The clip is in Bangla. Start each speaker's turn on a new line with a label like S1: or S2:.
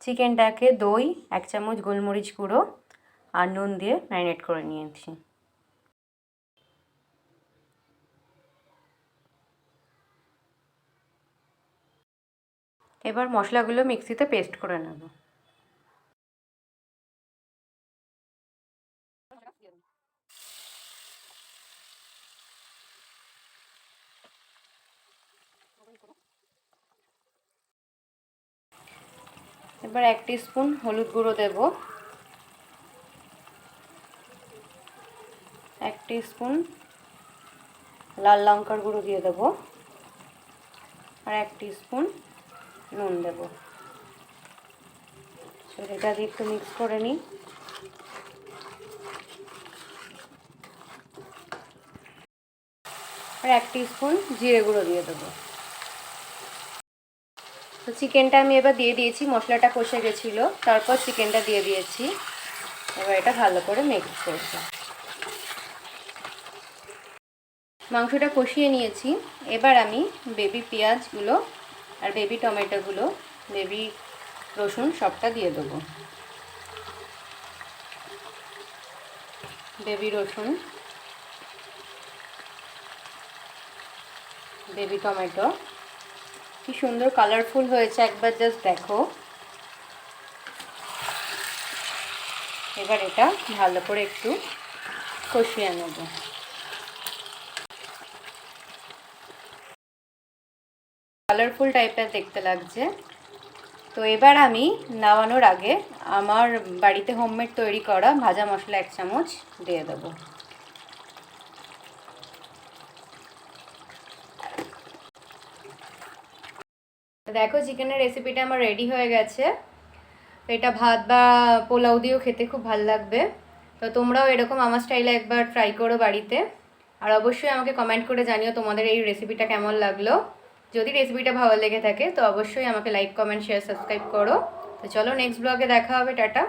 S1: চিকেনটাকে দই, 1 চামচ গোলমরিচ গুঁড়ো আর নুন দিয়ে ম্যারিনেট করে নিয়েছি। এবার মশলাগুলো মিক্সিতে পেস্ট করে নেব। এবার 1 টিস্পুন হলুদ গুঁড়ো দেব, 1 টিস্পুন লাল লঙ্কার গুঁড়ো দিয়ে দেব আর 1 টিস্পুন নুন দেব। এটা দিয়ে একটু মিক্স করে নিই। আর 1 টিস্পুন জিরে গুঁড়ো দিয়ে দেবো। তো চিকেনটা আমি এবার দিয়ে দিয়েছি, মশলাটা কষে গেছিলো, তারপর চিকেনটা দিয়ে দিয়েছি। এবার এটা ভালো করে মিক্স করব। মাংসটা কষিয়ে নিয়েছি। এবার আমি বেবি পেঁয়াজগুলো আর বেবি টমেটোগুলো, বেবি রসুন সবটা দিয়ে দেবো। বেবি রসুন, বেবি টমেটো, কি সুন্দর কালারফুল হয়েছে, একবার জাস্ট দেখো। এবার এটা ভালো করে একটু কষিয়ে নেব। কালারফুল টাইপের দেখতে লাগছে। তো এবার আমি নামানোর আগে আমার বাড়িতে হোমমেড তৈরি করা ভাজা মশলা 1 চামচ দিয়ে দেবো। দেখো চিকেনের রেসিপিটা আমার রেডি হয়ে গেছে। এটা ভাত বা পোলাও দিয়েও খেতে খুব ভালো লাগবে। তো তোমরাও এরকম আমার স্টাইলে একবার ট্রাই করো বাড়িতে। আর অবশ্যই আমাকে কমেন্ট করে জানিও তোমাদের এই রেসিপিটা কেমন লাগলো। যদি রেসিপিটা ভালো লেগে থাকে তো অবশ্যই আমাকে লাইক, কমেন্ট, শেয়ার, সাবস্ক্রাইব করো। তো চলো নেক্সট ব্লগে দেখা হবে। টাটা।